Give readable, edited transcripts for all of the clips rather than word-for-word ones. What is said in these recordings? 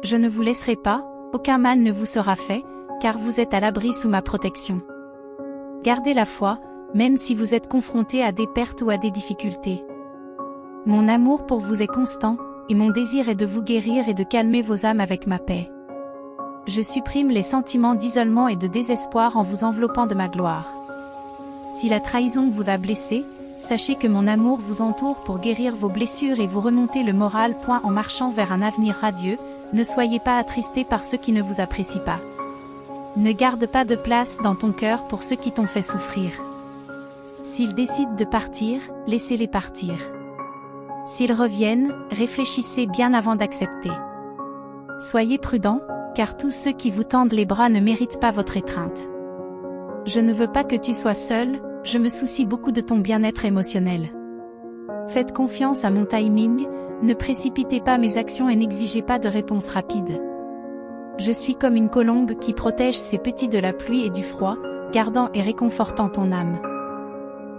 Je ne vous laisserai pas, aucun mal ne vous sera fait, car vous êtes à l'abri sous ma protection. Gardez la foi, même si vous êtes confronté à des pertes ou à des difficultés. Mon amour pour vous est constant, et mon désir est de vous guérir et de calmer vos âmes avec ma paix. Je supprime les sentiments d'isolement et de désespoir en vous enveloppant de ma gloire. Si la trahison vous a blessé, sachez que mon amour vous entoure pour guérir vos blessures et vous remonter le moral. En marchant vers un avenir radieux, ne soyez pas attristés par ceux qui ne vous apprécient pas. Ne garde pas de place dans ton cœur pour ceux qui t'ont fait souffrir. S'ils décident de partir, laissez-les partir. S'ils reviennent, réfléchissez bien avant d'accepter. Soyez prudents, car tous ceux qui vous tendent les bras ne méritent pas votre étreinte. Je ne veux pas que tu sois seul, je me soucie beaucoup de ton bien-être émotionnel. Faites confiance à mon timing, ne précipitez pas mes actions et n'exigez pas de réponse rapide. Je suis comme une colombe qui protège ses petits de la pluie et du froid, gardant et réconfortant ton âme.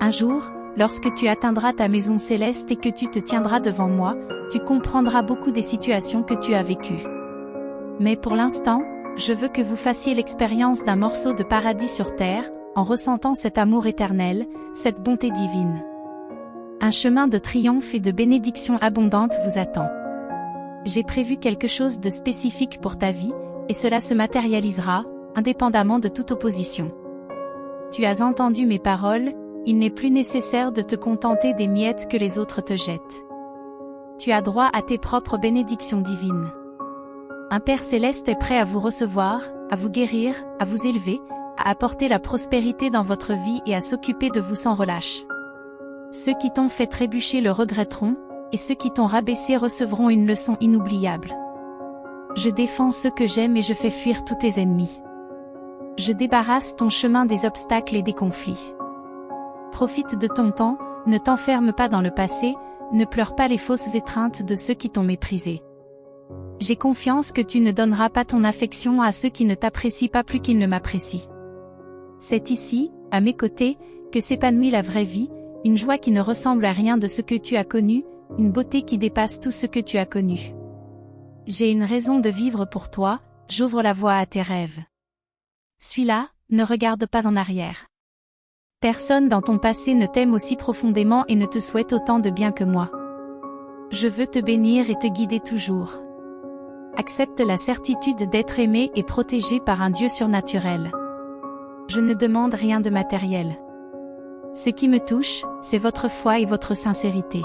Un jour, lorsque tu atteindras ta maison céleste et que tu te tiendras devant moi, tu comprendras beaucoup des situations que tu as vécues. Mais pour l'instant, je veux que vous fassiez l'expérience d'un morceau de paradis sur terre, en ressentant cet amour éternel, cette bonté divine. Un chemin de triomphe et de bénédiction abondante vous attend. J'ai prévu quelque chose de spécifique pour ta vie, et cela se matérialisera, indépendamment de toute opposition. Tu as entendu mes paroles, il n'est plus nécessaire de te contenter des miettes que les autres te jettent. Tu as droit à tes propres bénédictions divines. Un Père céleste est prêt à vous recevoir, à vous guérir, à vous élever, à apporter la prospérité dans votre vie et à s'occuper de vous sans relâche. Ceux qui t'ont fait trébucher le regretteront, et ceux qui t'ont rabaissé recevront une leçon inoubliable. Je défends ceux que j'aime et je fais fuir tous tes ennemis. Je débarrasse ton chemin des obstacles et des conflits. Profite de ton temps, ne t'enferme pas dans le passé, ne pleure pas les fausses étreintes de ceux qui t'ont méprisé. J'ai confiance que tu ne donneras pas ton affection à ceux qui ne t'apprécient pas plus qu'ils ne m'apprécient. C'est ici, à mes côtés, que s'épanouit la vraie vie, une joie qui ne ressemble à rien de ce que tu as connu, une beauté qui dépasse tout ce que tu as connu. J'ai une raison de vivre pour toi, j'ouvre la voie à tes rêves. Suis-là, ne regarde pas en arrière. Personne dans ton passé ne t'aime aussi profondément et ne te souhaite autant de bien que moi. Je veux te bénir et te guider toujours. Accepte la certitude d'être aimé et protégé par un Dieu surnaturel. Je ne demande rien de matériel. Ce qui me touche, c'est votre foi et votre sincérité.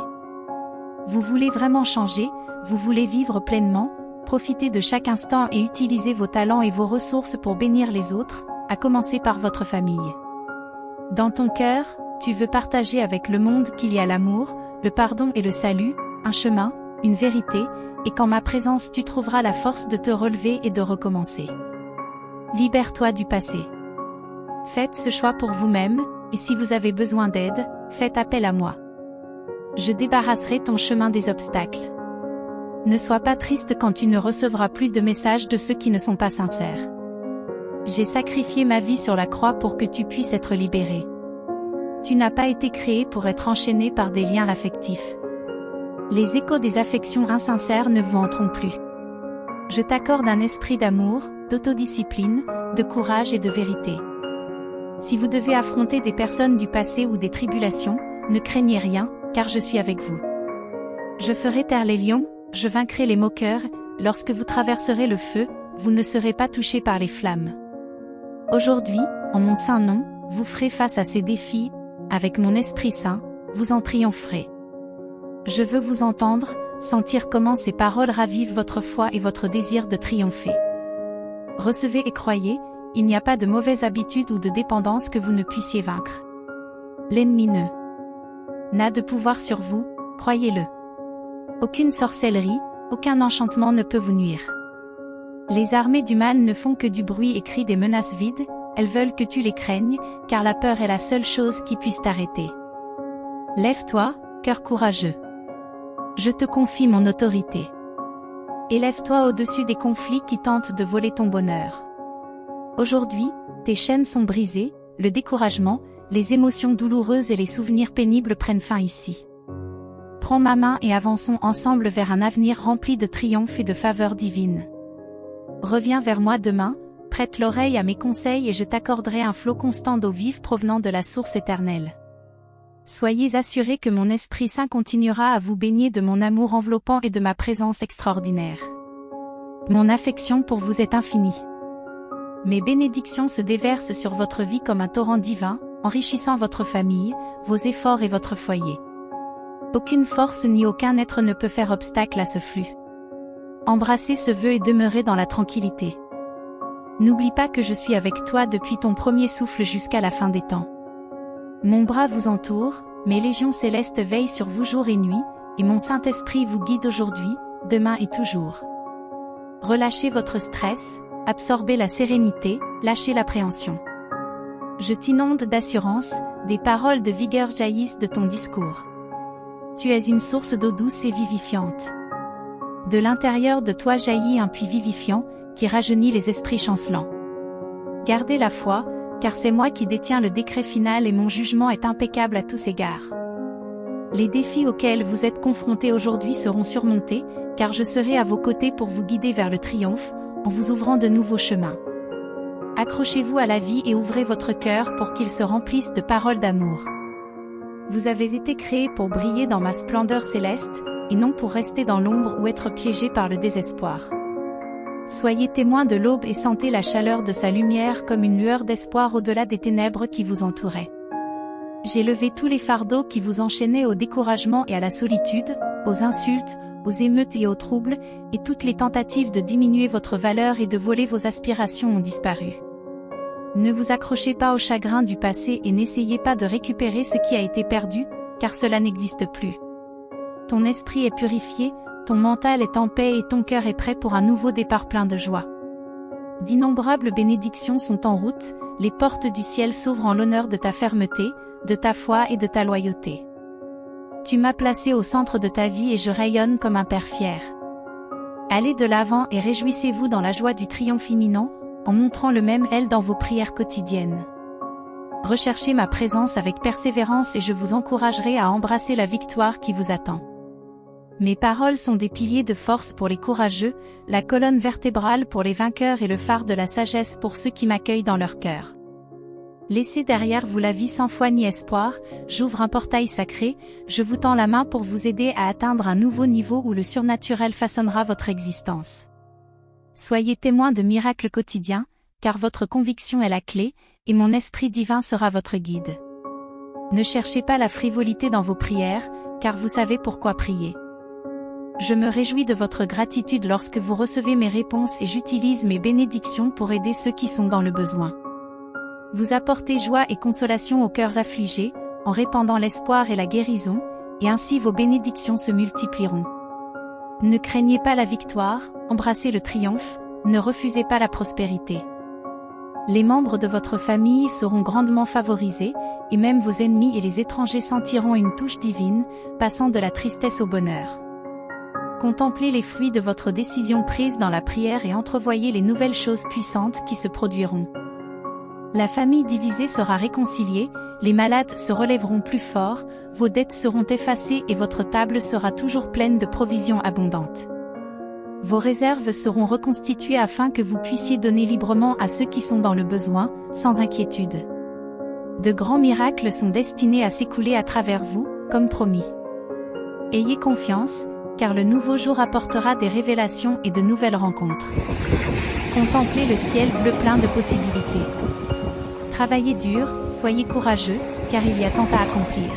Vous voulez vraiment changer, vous voulez vivre pleinement, profiter de chaque instant et utiliser vos talents et vos ressources pour bénir les autres, à commencer par votre famille. Dans ton cœur, tu veux partager avec le monde qu'il y a l'amour, le pardon et le salut, un chemin, une vérité, et qu'en ma présence tu trouveras la force de te relever et de recommencer. Libère-toi du passé. Faites ce choix pour vous-même, et si vous avez besoin d'aide, faites appel à moi. Je débarrasserai ton chemin des obstacles. Ne sois pas triste quand tu ne recevras plus de messages de ceux qui ne sont pas sincères. J'ai sacrifié ma vie sur la croix pour que tu puisses être libéré. Tu n'as pas été créé pour être enchaîné par des liens affectifs. Les échos des affections insincères ne vous entreront plus. Je t'accorde un esprit d'amour, d'autodiscipline, de courage et de vérité. Si vous devez affronter des personnes du passé ou des tribulations, ne craignez rien, car je suis avec vous. Je ferai taire les lions, je vaincrai les moqueurs, lorsque vous traverserez le feu, vous ne serez pas touchés par les flammes. Aujourd'hui, en mon saint nom, vous ferez face à ces défis, avec mon Esprit Saint, vous en triompherez. Je veux vous entendre, sentir comment ces paroles ravivent votre foi et votre désir de triompher. Recevez et croyez, il n'y a pas de mauvaise habitude ou de dépendance que vous ne puissiez vaincre. L'ennemi n'a de pouvoir sur vous, croyez-le. Aucune sorcellerie, aucun enchantement ne peut vous nuire. Les armées du mal ne font que du bruit et crient des menaces vides, elles veulent que tu les craignes, car la peur est la seule chose qui puisse t'arrêter. Lève-toi, cœur courageux. Je te confie mon autorité. Élève-toi au-dessus des conflits qui tentent de voler ton bonheur. Aujourd'hui, tes chaînes sont brisées, le découragement, les émotions douloureuses et les souvenirs pénibles prennent fin ici. Prends ma main et avançons ensemble vers un avenir rempli de triomphe et de faveur divine. Reviens vers moi demain, prête l'oreille à mes conseils et je t'accorderai un flot constant d'eau vive provenant de la source éternelle. Soyez assurés que mon Esprit Saint continuera à vous baigner de mon amour enveloppant et de ma présence extraordinaire. Mon affection pour vous est infinie. Mes bénédictions se déversent sur votre vie comme un torrent divin, enrichissant votre famille, vos efforts et votre foyer. Aucune force ni aucun être ne peut faire obstacle à ce flux. Embrassez ce vœu et demeurez dans la tranquillité. N'oublie pas que je suis avec toi depuis ton premier souffle jusqu'à la fin des temps. Mon bras vous entoure, mes légions célestes veillent sur vous jour et nuit, et mon Saint-Esprit vous guide aujourd'hui, demain et toujours. Relâchez votre stress, absorbez la sérénité, lâchez l'appréhension. Je t'inonde d'assurance, des paroles de vigueur jaillissent de ton discours. Tu es une source d'eau douce et vivifiante. De l'intérieur de toi jaillit un puits vivifiant, qui rajeunit les esprits chancelants. Gardez la foi, car c'est moi qui détiens le décret final et mon jugement est impeccable à tous égards. Les défis auxquels vous êtes confrontés aujourd'hui seront surmontés, car je serai à vos côtés pour vous guider vers le triomphe, en vous ouvrant de nouveaux chemins. Accrochez-vous à la vie et ouvrez votre cœur pour qu'il se remplisse de paroles d'amour. Vous avez été créés pour briller dans ma splendeur céleste, et non pour rester dans l'ombre ou être piégés par le désespoir. Soyez témoins de l'aube et sentez la chaleur de sa lumière comme une lueur d'espoir au-delà des ténèbres qui vous entouraient. J'ai levé tous les fardeaux qui vous enchaînaient au découragement et à la solitude, aux insultes, aux émeutes et aux troubles, et toutes les tentatives de diminuer votre valeur et de voler vos aspirations ont disparu. Ne vous accrochez pas au chagrin du passé et n'essayez pas de récupérer ce qui a été perdu, car cela n'existe plus. Ton esprit est purifié, ton mental est en paix et ton cœur est prêt pour un nouveau départ plein de joie. D'innombrables bénédictions sont en route, les portes du ciel s'ouvrent en l'honneur de ta fermeté, de ta foi et de ta loyauté. Tu m'as placé au centre de ta vie et je rayonne comme un père fier. Allez de l'avant et réjouissez-vous dans la joie du triomphe imminent, en montrant le même elle dans vos prières quotidiennes. Recherchez ma présence avec persévérance et je vous encouragerai à embrasser la victoire qui vous attend. Mes paroles sont des piliers de force pour les courageux, la colonne vertébrale pour les vainqueurs et le phare de la sagesse pour ceux qui m'accueillent dans leur cœur. Laissez derrière vous la vie sans foi ni espoir, j'ouvre un portail sacré, je vous tends la main pour vous aider à atteindre un nouveau niveau où le surnaturel façonnera votre existence. Soyez témoins de miracles quotidiens, car votre conviction est la clé, et mon esprit divin sera votre guide. Ne cherchez pas la frivolité dans vos prières, car vous savez pourquoi prier. Je me réjouis de votre gratitude lorsque vous recevez mes réponses et j'utilise mes bénédictions pour aider ceux qui sont dans le besoin. Vous apportez joie et consolation aux cœurs affligés, en répandant l'espoir et la guérison, et ainsi vos bénédictions se multiplieront. Ne craignez pas la victoire, embrassez le triomphe, ne refusez pas la prospérité. Les membres de votre famille seront grandement favorisés, et même vos ennemis et les étrangers sentiront une touche divine, passant de la tristesse au bonheur. Contemplez les fruits de votre décision prise dans la prière et entrevoyez les nouvelles choses puissantes qui se produiront. La famille divisée sera réconciliée, les malades se relèveront plus forts, vos dettes seront effacées et votre table sera toujours pleine de provisions abondantes. Vos réserves seront reconstituées afin que vous puissiez donner librement à ceux qui sont dans le besoin, sans inquiétude. De grands miracles sont destinés à s'écouler à travers vous, comme promis. Ayez confiance, car le nouveau jour apportera des révélations et de nouvelles rencontres. Contemplez le ciel bleu plein de possibilités. Travaillez dur, soyez courageux, car il y a tant à accomplir.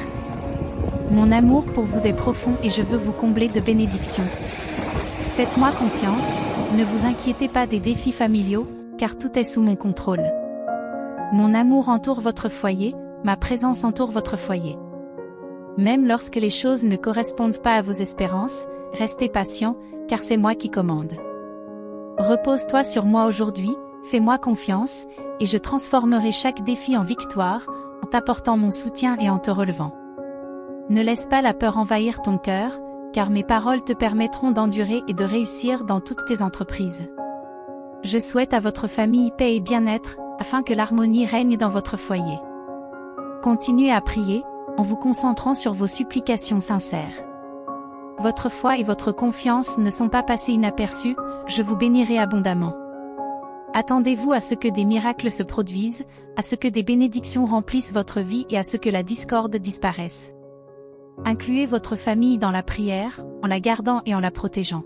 Mon amour pour vous est profond et je veux vous combler de bénédictions. Faites-moi confiance, ne vous inquiétez pas des défis familiaux, car tout est sous mon contrôle. Mon amour entoure votre foyer, ma présence entoure votre foyer. Même lorsque les choses ne correspondent pas à vos espérances, restez patient, car c'est moi qui commande. Repose-toi sur moi aujourd'hui, fais-moi confiance, et je transformerai chaque défi en victoire, en t'apportant mon soutien et en te relevant. Ne laisse pas la peur envahir ton cœur, car mes paroles te permettront d'endurer et de réussir dans toutes tes entreprises. Je souhaite à votre famille paix et bien-être, afin que l'harmonie règne dans votre foyer. Continuez à prier, en vous concentrant sur vos supplications sincères. Votre foi et votre confiance ne sont pas passées inaperçues, je vous bénirai abondamment. Attendez-vous à ce que des miracles se produisent, à ce que des bénédictions remplissent votre vie et à ce que la discorde disparaisse. Incluez votre famille dans la prière, en la gardant et en la protégeant.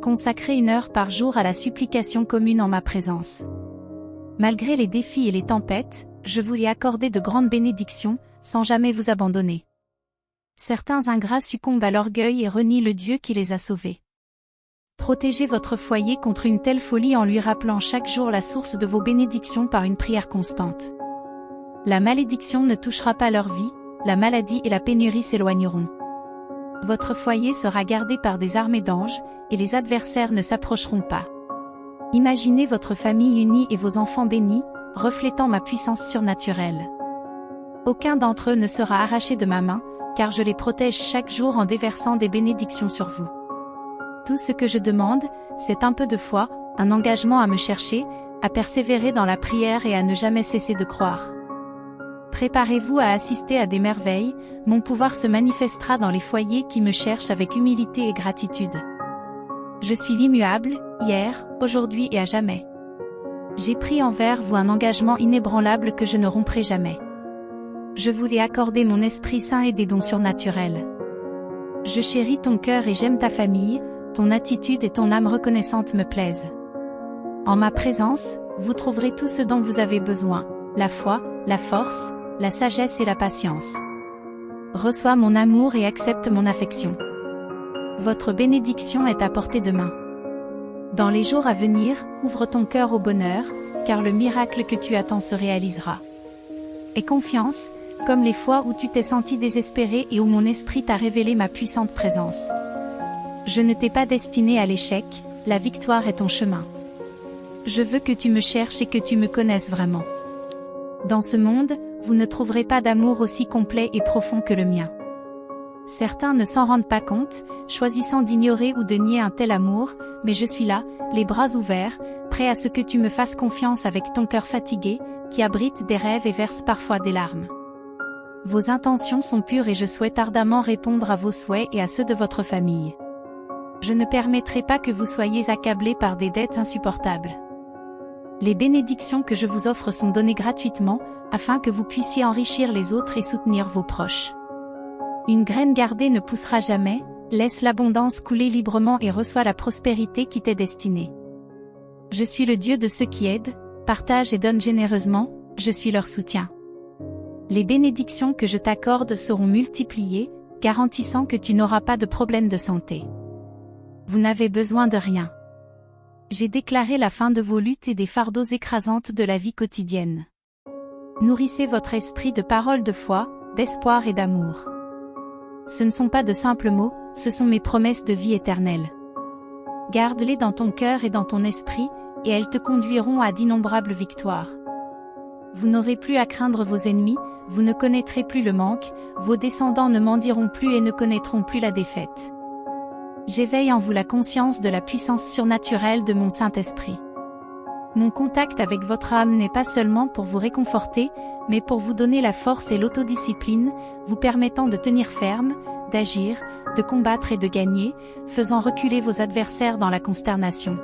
Consacrez 1 heure par jour à la supplication commune en ma présence. Malgré les défis et les tempêtes, je vous ai accordé de grandes bénédictions, sans jamais vous abandonner. Certains ingrats succombent à l'orgueil et renient le Dieu qui les a sauvés. Protégez votre foyer contre une telle folie en lui rappelant chaque jour la source de vos bénédictions par une prière constante. La malédiction ne touchera pas leur vie, la maladie et la pénurie s'éloigneront. Votre foyer sera gardé par des armées d'anges, et les adversaires ne s'approcheront pas. Imaginez votre famille unie et vos enfants bénis, reflétant ma puissance surnaturelle. Aucun d'entre eux ne sera arraché de ma main, car je les protège chaque jour en déversant des bénédictions sur vous. Tout ce que je demande, c'est un peu de foi, un engagement à me chercher, à persévérer dans la prière et à ne jamais cesser de croire. Préparez-vous à assister à des merveilles, mon pouvoir se manifestera dans les foyers qui me cherchent avec humilité et gratitude. Je suis immuable, hier, aujourd'hui et à jamais. J'ai pris envers vous un engagement inébranlable que je ne romprai jamais. Je vous ai accordé mon Esprit Saint et des dons surnaturels. Je chéris ton cœur et j'aime ta famille, ton attitude et ton âme reconnaissante me plaisent. En ma présence, vous trouverez tout ce dont vous avez besoin, la foi, la force, la sagesse et la patience. Reçois mon amour et accepte mon affection. Votre bénédiction est à portée de main. Dans les jours à venir, ouvre ton cœur au bonheur, car le miracle que tu attends se réalisera. Aie confiance, comme les fois où tu t'es senti désespéré et où mon esprit t'a révélé ma puissante présence. Je ne t'ai pas destiné à l'échec, la victoire est ton chemin. Je veux que tu me cherches et que tu me connaisses vraiment. Dans ce monde, vous ne trouverez pas d'amour aussi complet et profond que le mien. Certains ne s'en rendent pas compte, choisissant d'ignorer ou de nier un tel amour, mais je suis là, les bras ouverts, prêt à ce que tu me fasses confiance avec ton cœur fatigué, qui abrite des rêves et verse parfois des larmes. Vos intentions sont pures et je souhaite ardemment répondre à vos souhaits et à ceux de votre famille. Je ne permettrai pas que vous soyez accablés par des dettes insupportables. Les bénédictions que je vous offre sont données gratuitement, afin que vous puissiez enrichir les autres et soutenir vos proches. Une graine gardée ne poussera jamais, laisse l'abondance couler librement et reçois la prospérité qui t'est destinée. Je suis le Dieu de ceux qui aident, partagent et donnent généreusement, je suis leur soutien. Les bénédictions que je t'accorde seront multipliées, garantissant que tu n'auras pas de problème de santé. Vous n'avez besoin de rien. J'ai déclaré la fin de vos luttes et des fardeaux écrasantes de la vie quotidienne. Nourrissez votre esprit de paroles de foi, d'espoir et d'amour. Ce ne sont pas de simples mots, ce sont mes promesses de vie éternelle. Garde-les dans ton cœur et dans ton esprit, et elles te conduiront à d'innombrables victoires. Vous n'aurez plus à craindre vos ennemis, vous ne connaîtrez plus le manque, vos descendants ne mendiront plus et ne connaîtront plus la défaite. J'éveille en vous la conscience de la puissance surnaturelle de mon Saint-Esprit. Mon contact avec votre âme n'est pas seulement pour vous réconforter, mais pour vous donner la force et l'autodiscipline, vous permettant de tenir ferme, d'agir, de combattre et de gagner, faisant reculer vos adversaires dans la consternation.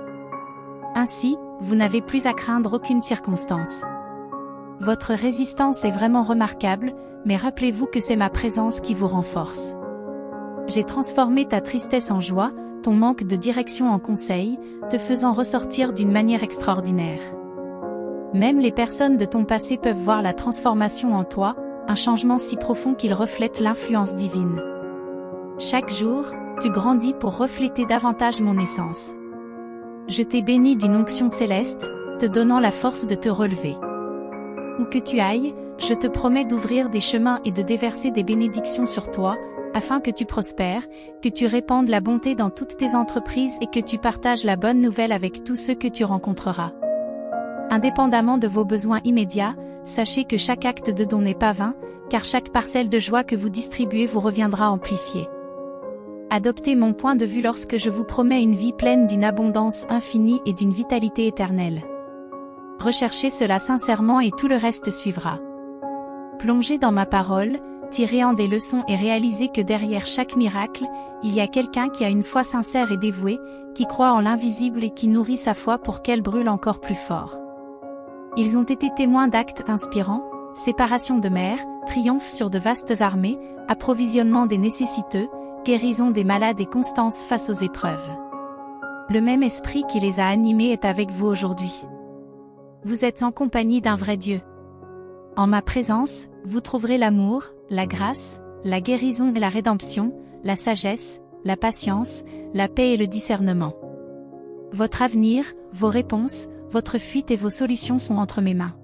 Ainsi, vous n'avez plus à craindre aucune circonstance. Votre résistance est vraiment remarquable, mais rappelez-vous que c'est ma présence qui vous renforce. J'ai transformé ta tristesse en joie, ton manque de direction en conseil, te faisant ressortir d'une manière extraordinaire. Même les personnes de ton passé peuvent voir la transformation en toi, un changement si profond qu'il reflète l'influence divine. Chaque jour, tu grandis pour refléter davantage mon essence. Je t'ai béni d'une onction céleste, te donnant la force de te relever. Où que tu ailles, je te promets d'ouvrir des chemins et de déverser des bénédictions sur toi, afin que tu prospères, que tu répandes la bonté dans toutes tes entreprises et que tu partages la bonne nouvelle avec tous ceux que tu rencontreras. Indépendamment de vos besoins immédiats, sachez que chaque acte de don n'est pas vain, car chaque parcelle de joie que vous distribuez vous reviendra amplifiée. Adoptez mon point de vue lorsque je vous promets une vie pleine d'une abondance infinie et d'une vitalité éternelle. Recherchez cela sincèrement et tout le reste suivra. Plongez dans ma parole, tirez-en des leçons et réalisez que derrière chaque miracle, il y a quelqu'un qui a une foi sincère et dévouée, qui croit en l'invisible et qui nourrit sa foi pour qu'elle brûle encore plus fort. Ils ont été témoins d'actes inspirants, séparation de mers, triomphe sur de vastes armées, approvisionnement des nécessiteux, guérison des malades et constance face aux épreuves. Le même esprit qui les a animés est avec vous aujourd'hui. Vous êtes en compagnie d'un vrai Dieu. En ma présence, vous trouverez l'amour, la grâce, la guérison et la rédemption, la sagesse, la patience, la paix et le discernement. Votre avenir, vos réponses, votre fuite et vos solutions sont entre mes mains.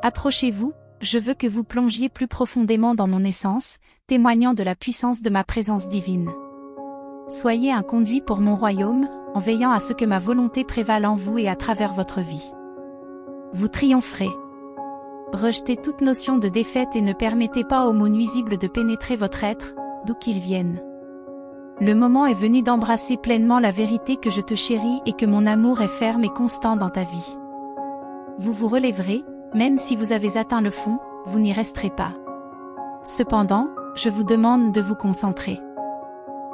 Approchez-vous, je veux que vous plongiez plus profondément dans mon essence, témoignant de la puissance de ma présence divine. Soyez un conduit pour mon royaume, en veillant à ce que ma volonté prévale en vous et à travers votre vie. Vous triompherez. Rejetez toute notion de défaite et ne permettez pas aux mots nuisibles de pénétrer votre être, d'où qu'ils viennent. Le moment est venu d'embrasser pleinement la vérité que je te chéris et que mon amour est ferme et constant dans ta vie. Vous vous relèverez, même si vous avez atteint le fond, vous n'y resterez pas. Cependant, je vous demande de vous concentrer.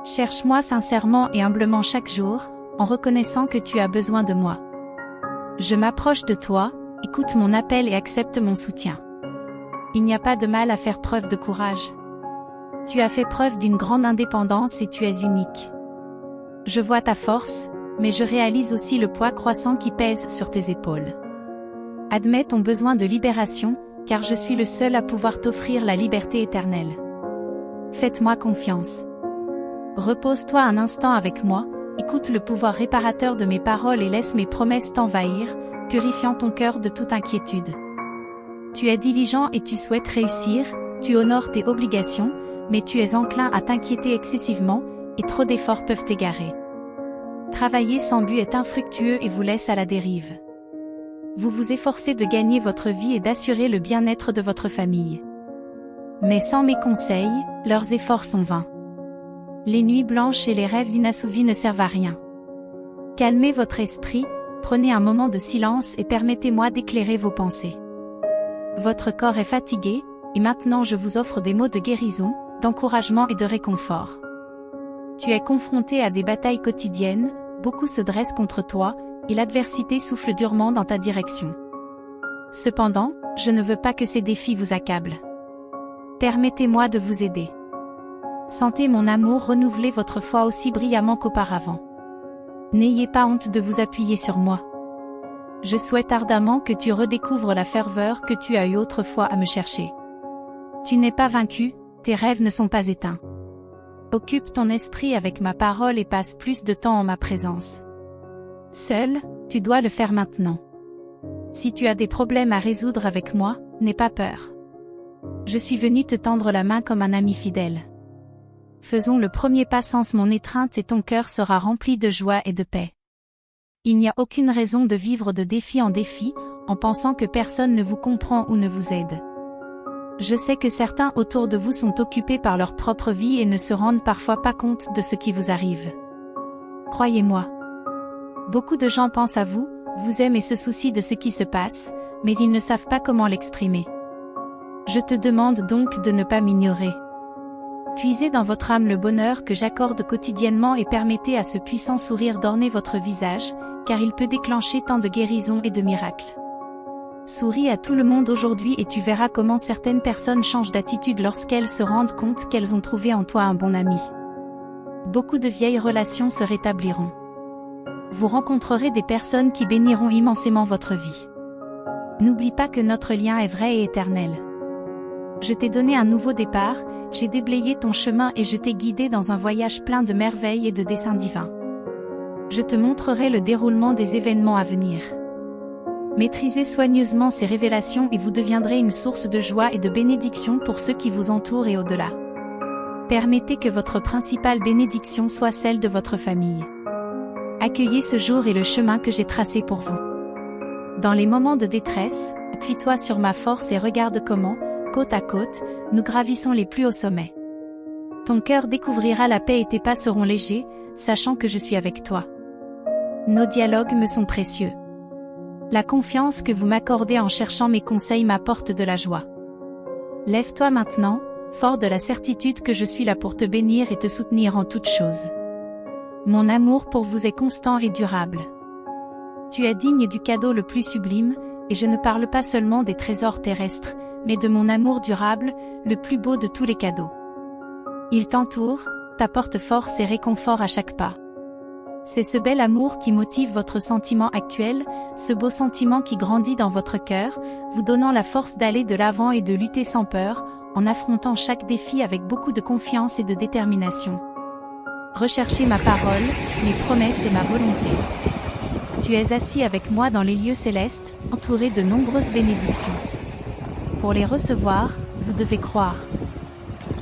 Cherche-moi sincèrement et humblement chaque jour, en reconnaissant que tu as besoin de moi. Je m'approche de toi, écoute mon appel et accepte mon soutien. Il n'y a pas de mal à faire preuve de courage. Tu as fait preuve d'une grande indépendance et tu es unique. Je vois ta force, mais je réalise aussi le poids croissant qui pèse sur tes épaules. Admets ton besoin de libération, car je suis le seul à pouvoir t'offrir la liberté éternelle. Faites-moi confiance. Repose-toi un instant avec moi, écoute le pouvoir réparateur de mes paroles et laisse mes promesses t'envahir, purifiant ton cœur de toute inquiétude. Tu es diligent et tu souhaites réussir, tu honores tes obligations, mais tu es enclin à t'inquiéter excessivement, et trop d'efforts peuvent t'égarer. Travailler sans but est infructueux et vous laisse à la dérive. Vous vous efforcez de gagner votre vie et d'assurer le bien-être de votre famille. Mais sans mes conseils, leurs efforts sont vains. Les nuits blanches et les rêves inassouvis ne servent à rien. Calmez votre esprit, prenez un moment de silence et permettez-moi d'éclairer vos pensées. Votre corps est fatigué, et maintenant je vous offre des mots de guérison, d'encouragement et de réconfort. Tu es confronté à des batailles quotidiennes, beaucoup se dressent contre toi, et l'adversité souffle durement dans ta direction. Cependant, je ne veux pas que ces défis vous accablent. Permettez-moi de vous aider. Sentez mon amour renouveler votre foi aussi brillamment qu'auparavant. N'ayez pas honte de vous appuyer sur moi. Je souhaite ardemment que tu redécouvres la ferveur que tu as eue autrefois à me chercher. Tu n'es pas vaincu, tes rêves ne sont pas éteints. Occupe ton esprit avec ma parole et passe plus de temps en ma présence. Seul, tu dois le faire maintenant. Si tu as des problèmes à résoudre avec moi, n'aie pas peur. Je suis venu te tendre la main comme un ami fidèle. Faisons le premier pas sans mon étreinte et ton cœur sera rempli de joie et de paix. Il n'y a aucune raison de vivre de défi en défi, en pensant que personne ne vous comprend ou ne vous aide. Je sais que certains autour de vous sont occupés par leur propre vie et ne se rendent parfois pas compte de ce qui vous arrive. Croyez-moi. Beaucoup de gens pensent à vous, vous aiment et se soucient de ce qui se passe, mais ils ne savent pas comment l'exprimer. Je te demande donc de ne pas m'ignorer. Puisez dans votre âme le bonheur que j'accorde quotidiennement et permettez à ce puissant sourire d'orner votre visage, car il peut déclencher tant de guérisons et de miracles. Souris à tout le monde aujourd'hui et tu verras comment certaines personnes changent d'attitude lorsqu'elles se rendent compte qu'elles ont trouvé en toi un bon ami. Beaucoup de vieilles relations se rétabliront. Vous rencontrerez des personnes qui béniront immensément votre vie. N'oublie pas que notre lien est vrai et éternel. Je t'ai donné un nouveau départ, j'ai déblayé ton chemin et je t'ai guidé dans un voyage plein de merveilles et de desseins divins. Je te montrerai le déroulement des événements à venir. Maîtrisez soigneusement ces révélations et vous deviendrez une source de joie et de bénédiction pour ceux qui vous entourent et au-delà. Permettez que votre principale bénédiction soit celle de votre famille. Accueillez ce jour et le chemin que j'ai tracé pour vous. Dans les moments de détresse, appuie-toi sur ma force et regarde comment, côte à côte, nous gravissons les plus hauts sommets. Ton cœur découvrira la paix et tes pas seront légers, sachant que je suis avec toi. Nos dialogues me sont précieux. La confiance que vous m'accordez en cherchant mes conseils m'apporte de la joie. Lève-toi maintenant, fort de la certitude que je suis là pour te bénir et te soutenir en toutes choses. Mon amour pour vous est constant et durable. Tu es digne du cadeau le plus sublime, et je ne parle pas seulement des trésors terrestres, mais de mon amour durable, le plus beau de tous les cadeaux. Il t'entoure, t'apporte force et réconfort à chaque pas. C'est ce bel amour qui motive votre sentiment actuel, ce beau sentiment qui grandit dans votre cœur, vous donnant la force d'aller de l'avant et de lutter sans peur, en affrontant chaque défi avec beaucoup de confiance et de détermination. Recherchez ma parole, mes promesses et ma volonté. Tu es assis avec moi dans les lieux célestes, entouré de nombreuses bénédictions. Pour les recevoir, vous devez croire.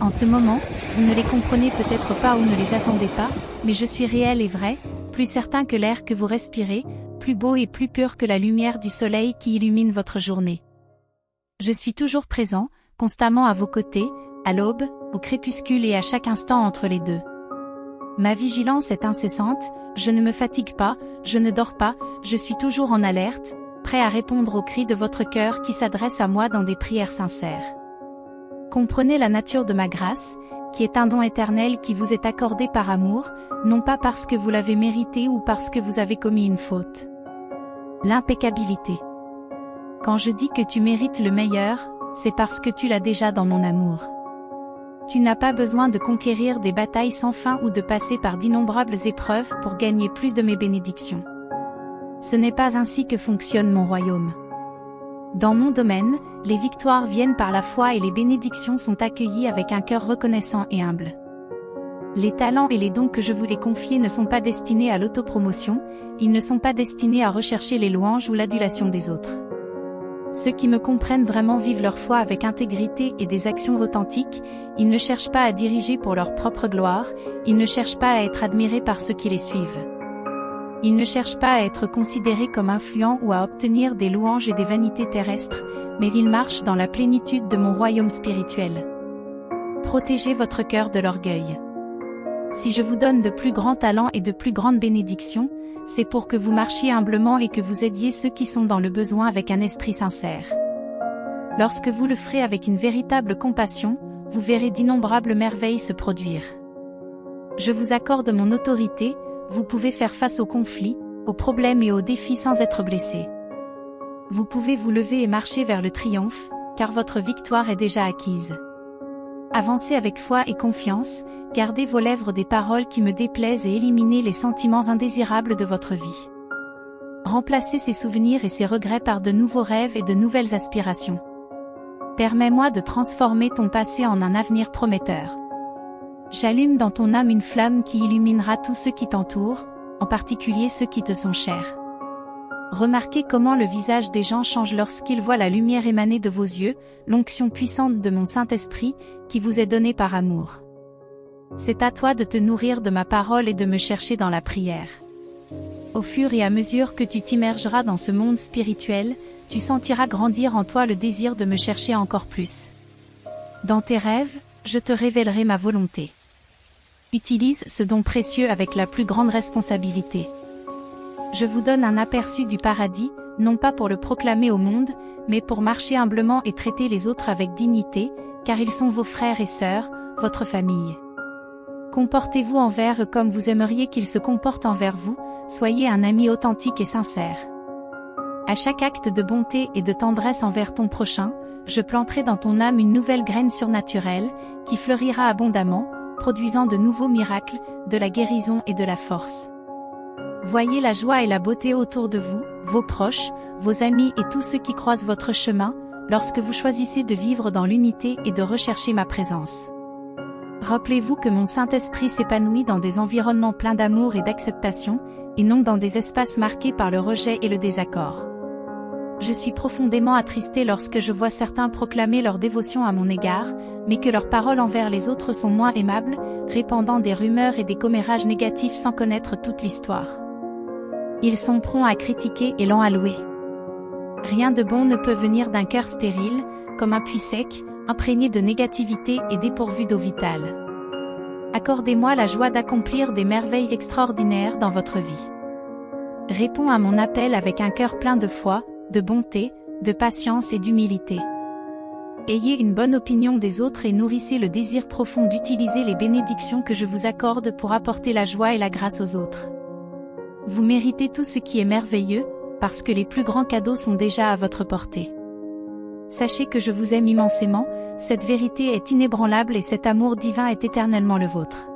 En ce moment, vous ne les comprenez peut-être pas ou ne les attendez pas, mais je suis réel et vrai, plus certain que l'air que vous respirez, plus beau et plus pur que la lumière du soleil qui illumine votre journée. Je suis toujours présent, constamment à vos côtés, à l'aube, au crépuscule et à chaque instant entre les deux. Ma vigilance est incessante, je ne me fatigue pas, je ne dors pas, je suis toujours en alerte, prêt à répondre aux cris de votre cœur qui s'adressent à moi dans des prières sincères. Comprenez la nature de ma grâce, qui est un don éternel qui vous est accordé par amour, non pas parce que vous l'avez mérité ou parce que vous avez commis une faute. L'impeccabilité. Quand je dis que tu mérites le meilleur, c'est parce que tu l'as déjà dans mon amour. Tu n'as pas besoin de conquérir des batailles sans fin ou de passer par d'innombrables épreuves pour gagner plus de mes bénédictions. Ce n'est pas ainsi que fonctionne mon royaume. Dans mon domaine, les victoires viennent par la foi et les bénédictions sont accueillies avec un cœur reconnaissant et humble. Les talents et les dons que je vous ai confiés ne sont pas destinés à l'autopromotion, ils ne sont pas destinés à rechercher les louanges ou l'adulation des autres. Ceux qui me comprennent vraiment vivent leur foi avec intégrité et des actions authentiques, ils ne cherchent pas à diriger pour leur propre gloire, ils ne cherchent pas à être admirés par ceux qui les suivent. Ils ne cherchent pas à être considérés comme influents ou à obtenir des louanges et des vanités terrestres, mais ils marchent dans la plénitude de mon royaume spirituel. Protégez votre cœur de l'orgueil. Si je vous donne de plus grands talents et de plus grandes bénédictions, c'est pour que vous marchiez humblement et que vous aidiez ceux qui sont dans le besoin avec un esprit sincère. Lorsque vous le ferez avec une véritable compassion, vous verrez d'innombrables merveilles se produire. Je vous accorde mon autorité, vous pouvez faire face aux conflits, aux problèmes et aux défis sans être blessé. Vous pouvez vous lever et marcher vers le triomphe, car votre victoire est déjà acquise. Avancez avec foi et confiance, gardez vos lèvres des paroles qui me déplaisent et éliminez les sentiments indésirables de votre vie. Remplacez ces souvenirs et ces regrets par de nouveaux rêves et de nouvelles aspirations. Permets-moi de transformer ton passé en un avenir prometteur. J'allume dans ton âme une flamme qui illuminera tous ceux qui t'entourent, en particulier ceux qui te sont chers. Remarquez comment le visage des gens change lorsqu'ils voient la lumière émaner de vos yeux, l'onction puissante de mon Saint-Esprit, qui vous est donnée par amour. C'est à toi de te nourrir de ma parole et de me chercher dans la prière. Au fur et à mesure que tu t'immergeras dans ce monde spirituel, tu sentiras grandir en toi le désir de me chercher encore plus. Dans tes rêves, je te révélerai ma volonté. Utilise ce don précieux avec la plus grande responsabilité. Je vous donne un aperçu du paradis, non pas pour le proclamer au monde, mais pour marcher humblement et traiter les autres avec dignité, car ils sont vos frères et sœurs, votre famille. Comportez-vous envers eux comme vous aimeriez qu'ils se comportent envers vous, soyez un ami authentique et sincère. À chaque acte de bonté et de tendresse envers ton prochain, je planterai dans ton âme une nouvelle graine surnaturelle, qui fleurira abondamment, produisant de nouveaux miracles, de la guérison et de la force. Voyez la joie et la beauté autour de vous, vos proches, vos amis et tous ceux qui croisent votre chemin, lorsque vous choisissez de vivre dans l'unité et de rechercher ma présence. Rappelez-vous que mon Saint-Esprit s'épanouit dans des environnements pleins d'amour et d'acceptation, et non dans des espaces marqués par le rejet et le désaccord. Je suis profondément attristé lorsque je vois certains proclamer leur dévotion à mon égard, mais que leurs paroles envers les autres sont moins aimables, répandant des rumeurs et des commérages négatifs sans connaître toute l'histoire. Ils sont prompts à critiquer et lents à louer. Rien de bon ne peut venir d'un cœur stérile, comme un puits sec, imprégné de négativité et dépourvu d'eau vitale. Accordez-moi la joie d'accomplir des merveilles extraordinaires dans votre vie. Réponds à mon appel avec un cœur plein de foi, de bonté, de patience et d'humilité. Ayez une bonne opinion des autres et nourrissez le désir profond d'utiliser les bénédictions que je vous accorde pour apporter la joie et la grâce aux autres. Vous méritez tout ce qui est merveilleux, parce que les plus grands cadeaux sont déjà à votre portée. Sachez que je vous aime immensément, cette vérité est inébranlable et cet amour divin est éternellement le vôtre.